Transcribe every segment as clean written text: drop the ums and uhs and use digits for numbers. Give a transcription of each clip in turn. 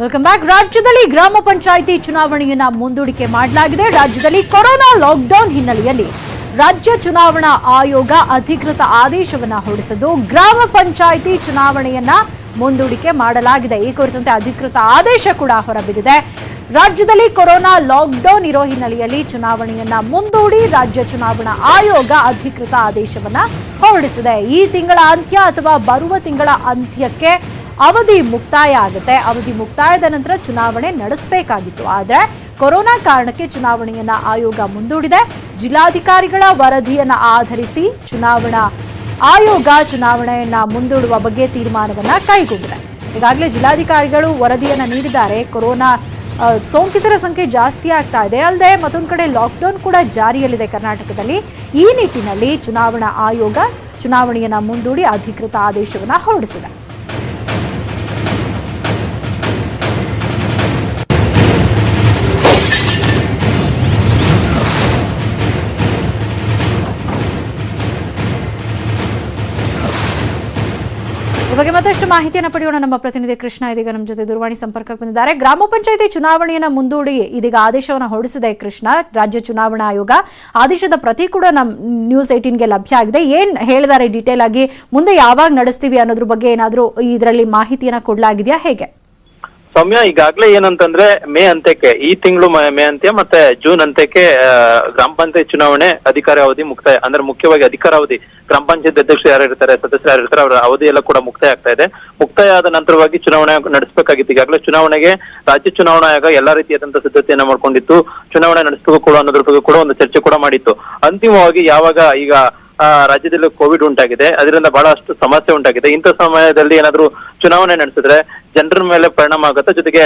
Welcome back. ರಾಜ್ಯದಲ್ಲಿ ಗ್ರಾಮ ಪಂಚಾಯಿತಿ ಚುನಾವಣೆಯನ್ನ ಮುಂದೂಡಿಕೆ ಮಾಡಲಾಗಿದೆ. ರಾಜ್ಯದಲ್ಲಿ ಕೊರೋನಾ ಲಾಕ್ಡೌನ್ ಹಿನ್ನೆಲೆಯಲ್ಲಿ ರಾಜ್ಯ ಚುನಾವಣಾ ಆಯೋಗ ಅಧಿಕೃತ ಆದೇಶವನ್ನ ಹೊರಡಿಸಿದ್ದು ಗ್ರಾಮ ಪಂಚಾಯಿತಿ ಚುನಾವಣೆಯನ್ನ ಮುಂದೂಡಿಕೆ ಮಾಡಲಾಗಿದೆ. ಈ ಕುರಿತಂತೆ ಅಧಿಕೃತ ಆದೇಶ ಕೂಡ ಹೊರಬಿದ್ದಿದೆ. ರಾಜ್ಯದಲ್ಲಿ ಕೊರೋನಾ ಲಾಕ್ಡೌನ್ ಇರೋ ಹಿನ್ನೆಲೆಯಲ್ಲಿ ಚುನಾವಣೆಯನ್ನ ಮುಂದೂಡಿ ರಾಜ್ಯ ಚುನಾವಣಾ ಆಯೋಗ ಅಧಿಕೃತ ಆದೇಶವನ್ನ ಹೊರಡಿಸಿದೆ. ಈ ತಿಂಗಳ ಅಂತ್ಯ ಅಥವಾ ಬರುವ ತಿಂಗಳ ಅಂತ್ಯಕ್ಕೆ ಅವಧಿ ಮುಕ್ತಾಯ ಆಗುತ್ತೆ. ಅವಧಿ ಮುಕ್ತಾಯದ ನಂತರ ಚುನಾವಣೆ ನಡೆಸಬೇಕಾಗಿತ್ತು. ಆದರೆ ಕೊರೋನಾ ಕಾರಣಕ್ಕೆ ಚುನಾವಣೆಯನ್ನ ಆಯೋಗ ಮುಂದೂಡಿದೆ. ಜಿಲ್ಲಾಧಿಕಾರಿಗಳ ವರದಿಯನ್ನ ಆಧರಿಸಿ ಚುನಾವಣಾ ಆಯೋಗ ಚುನಾವಣೆಯನ್ನ ಮುಂದೂಡುವ ಬಗ್ಗೆ ತೀರ್ಮಾನವನ್ನ ಕೈಗೊಂಡಿದೆ. ಈಗಾಗಲೇ ಜಿಲ್ಲಾಧಿಕಾರಿಗಳು ವರದಿಯನ್ನ ನೀಡಿದ್ದಾರೆ. ಕೊರೋನಾ ಸೋಂಕಿತರ ಸಂಖ್ಯೆ ಜಾಸ್ತಿ ಆಗ್ತಾ ಇದೆ. ಅಲ್ಲದೆ ಮತ್ತೊಂದು ಕಡೆ ಲಾಕ್ಡೌನ್ ಕೂಡ ಜಾರಿಯಲ್ಲಿದೆ ಕರ್ನಾಟಕದಲ್ಲಿ. ಈ ನಿಟ್ಟಿನಲ್ಲಿ ಚುನಾವಣಾ ಆಯೋಗ ಚುನಾವಣೆಯನ್ನ ಮುಂದೂಡಿ ಅಧಿಕೃತ ಆದೇಶವನ್ನ ಹೊರಡಿಸಿದೆ. ಈ ಬಗ್ಗೆ ಮತ್ತಷ್ಟು ಮಾಹಿತಿಯನ್ನು ಪಡೆಯೋಣ. ನಮ್ಮ ಪ್ರತಿನಿಧಿ ಕೃಷ್ಣ ಇದೀಗ ನಮ್ಮ ಜೊತೆ ದೂರವಾಣಿ ಸಂಪರ್ಕಕ್ಕೆ ಬಂದಿದ್ದಾರೆ. ಗ್ರಾಮ ಪಂಚಾಯಿತಿ ಚುನಾವಣೆಯನ್ನ ಮುಂದೂಡಿ ಇದೀಗ ಆದೇಶವನ್ನು ಹೊರಡಿಸಿದೆ ಕೃಷ್ಣ, ರಾಜ್ಯ ಚುನಾವಣಾ ಆಯೋಗ. ಆದೇಶದ ಪ್ರತಿ ಕೂಡ ನಮ್ಮ ನ್ಯೂಸ್ 18ಗೆ ಲಭ್ಯ ಆಗಿದೆ. ಏನ್ ಹೇಳಿದ್ದಾರೆ ಡೀಟೇಲ್ ಆಗಿ, ಮುಂದೆ ಯಾವಾಗ ನಡೆಸ್ತೀವಿ ಅನ್ನೋದ್ರ ಬಗ್ಗೆ ಏನಾದರೂ ಇದರಲ್ಲಿ ಮಾಹಿತಿಯನ್ನ ಕೊಡಲಾಗಿದೆಯಾ, ಹೇಗೆ? ಸೌಮ್ಯ, ಈಗಾಗಲೇ ಏನಂತಂದ್ರೆ ಮೇ ಅಂತ್ಯಕ್ಕೆ, ಈ ತಿಂಗಳು ಮೇ ಅಂತ್ಯ ಮತ್ತೆ ಜೂನ್ ಅಂತ್ಯಕ್ಕೆ ಗ್ರಾಮ ಪಂಚಾಯತ್ ಚುನಾವಣೆ ಅಧಿಕಾರಾವಧಿ ಮುಕ್ತಾಯ, ಅಂದ್ರೆ ಮುಖ್ಯವಾಗಿ ಅಧಿಕಾರಾವಧಿ ಗ್ರಾಮ ಪಂಚಾಯತ್ ಅಧ್ಯಕ್ಷರು ಯಾರು ಇರ್ತಾರೆ, ಸದಸ್ಯರು ಯಾರು ಇರ್ತಾರೆ, ಅವರ ಅವಧಿ ಎಲ್ಲ ಕೂಡ ಮುಕ್ತಾಯ ಆಗ್ತಾ ಇದೆ. ಮುಕ್ತಾಯ ಆದ ನಂತರವಾಗಿ ಚುನಾವಣೆ ನಡೆಸಬೇಕಾಗಿತ್ತು. ಈಗಾಗಲೇ ಚುನಾವಣೆಗೆ ರಾಜ್ಯ ಚುನಾವಣಾ ಆಯೋಗ ಎಲ್ಲಾ ರೀತಿಯಾದಂತಹ ಸಿದ್ಧತೆಯನ್ನ ಮಾಡ್ಕೊಂಡಿತ್ತು. ಚುನಾವಣೆ ನಡೆಸಬೇಕು ಕೂಡ ಅನ್ನೋದ್ರ ಬಗ್ಗೆ ಕೂಡ ಒಂದು ಚರ್ಚೆ ಕೂಡ ಮಾಡಿತ್ತು. ಅಂತಿಮವಾಗಿ ಯಾವಾಗ ಈಗ ರಾಜ್ಯದಲ್ಲಿ ಕೋವಿಡ್ ಉಂಟಾಗಿದೆ, ಅದರಿಂದ ಬಹಳಷ್ಟು ಸಮಸ್ಯೆ ಉಂಟಾಗಿದೆ. ಇಂಥ ಸಮಯದಲ್ಲಿ ಏನಾದ್ರೂ ಚುನಾವಣೆ ನಡೆಸಿದ್ರೆ ಜನರ ಮೇಲೆ ಪರಿಣಾಮ ಆಗುತ್ತೆ, ಜೊತೆಗೆ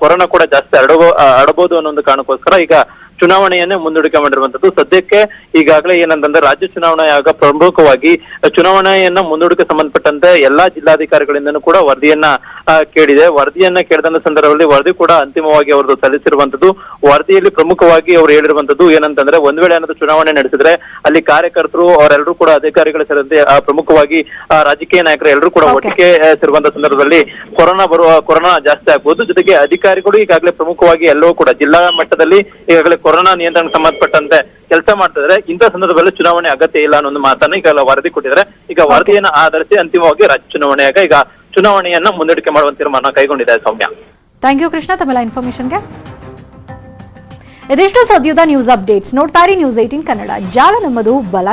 ಕೊರೋನಾ ಕೂಡ ಜಾಸ್ತಿ ಹರಡಬಹುದು ಅನ್ನೋ ಒಂದು ಕಾರಣಕ್ಕೋಸ್ಕರ ಈಗ ಚುನಾವಣೆಯನ್ನೇ ಮುಂದೂಡಿಕೆ ಮಾಡಿರುವಂತದ್ದು. ಸದ್ಯಕ್ಕೆ ಈಗಾಗಲೇ ಏನಂತಂದ್ರೆ ರಾಜ್ಯ ಚುನಾವಣಾ ಆಯೋಗ ಪ್ರಮುಖವಾಗಿ ಚುನಾವಣೆಯನ್ನ ಮುಂದೂಡಿಕೆ ಸಂಬಂಧಪಟ್ಟಂತೆ ಎಲ್ಲಾ ಜಿಲ್ಲಾಧಿಕಾರಿಗಳಿಂದನೂ ಕೂಡ ವರದಿಯನ್ನ ಕೇಳಿದೆ. ವರದಿಯನ್ನ ಕೇಳಿದ ಸಂದರ್ಭದಲ್ಲಿ ವರದಿ ಕೂಡ ಅಂತಿಮವಾಗಿ ಅವ್ರದ್ದು ಸಲ್ಲಿಸಿರುವಂತದ್ದು. ವರದಿಯಲ್ಲಿ ಪ್ರಮುಖವಾಗಿ ಅವ್ರು ಹೇಳಿರುವಂತದ್ದು ಏನಂತಂದ್ರೆ, ಒಂದ್ ವೇಳೆ ಏನಾದ್ರು ಚುನಾವಣೆ ನಡೆಸಿದ್ರೆ ಅಲ್ಲಿ ಕಾರ್ಯಕರ್ತರು ಅವರೆಲ್ಲರೂ ಕೂಡ ಅಧಿಕಾರಿಗಳ ಸೇರಿದಂತೆ ಪ್ರಮುಖವಾಗಿ ರಾಜಕೀಯ ನಾಯಕರು ಎಲ್ಲರೂ ಕೂಡ ಒಟ್ಟಿಗೆ ಸೇರುವಂತ ಸಂದರ್ಭದಲ್ಲಿ ಕೊರೋನಾ ಜಾಸ್ತಿ ಆಗ್ಬಹುದು. ಜೊತೆಗೆ ಅಧಿಕಾರಿಗಳು ಈಗಾಗಲೇ ಪ್ರಮುಖವಾಗಿ ಎಲ್ಲವೂ ಕೂಡ ಜಿಲ್ಲಾ ಮಟ್ಟದಲ್ಲಿ ಈಗಾಗಲೇ ಕೊರೋನಾ ನಿಯಂತ್ರಣಕ್ಕೆ ಸಂಬಂಧಪಟ್ಟಂತೆ ಕೆಲಸ ಮಾಡ್ತಿದ್ರೆ ಇಂಥ ಸಂದರ್ಭದಲ್ಲಿ ಚುನಾವಣೆ ಅಗತ್ಯ ಇಲ್ಲ ಅನ್ನೋ ಒಂದು ಮಾತನ್ನ ಈಗ ವರದಿ ಕೊಟ್ಟಿದ್ದಾರೆ. ಈಗ ವರದಿಯನ್ನ ಆಧರಿಸಿ ಅಂತಿಮವಾಗಿ ರಾಜ್ಯ ಚುನಾವಣೆ ಆಯೋಗ ಈಗ ಚುನಾವಣೆಯನ್ನ ಮುಂದೂಡಿಕೆ ಮಾಡುವ ತೀರ್ಮಾನ ಕೈಗೊಂಡಿದೆ. ಸೌಮ್ಯ, ಥ್ಯಾಂಕ್ ಯು ಕೃಷ್ಣ ತಮ್ಮೆಲ್ಲ ಇನ್ಫಾರ್ಮೇಶನ್ಗೆ. ಇದಿಷ್ಟು ಸದ್ಯದ ನ್ಯೂಸ್ ಅಪ್ಡೇಟ್ಸ್. ನೋಡ್ತಾರೆ ನ್ಯೂಸ್ 18 ಕನ್ನಡ, ಜಾಲ ನಮ್ಮದು, ಬಲ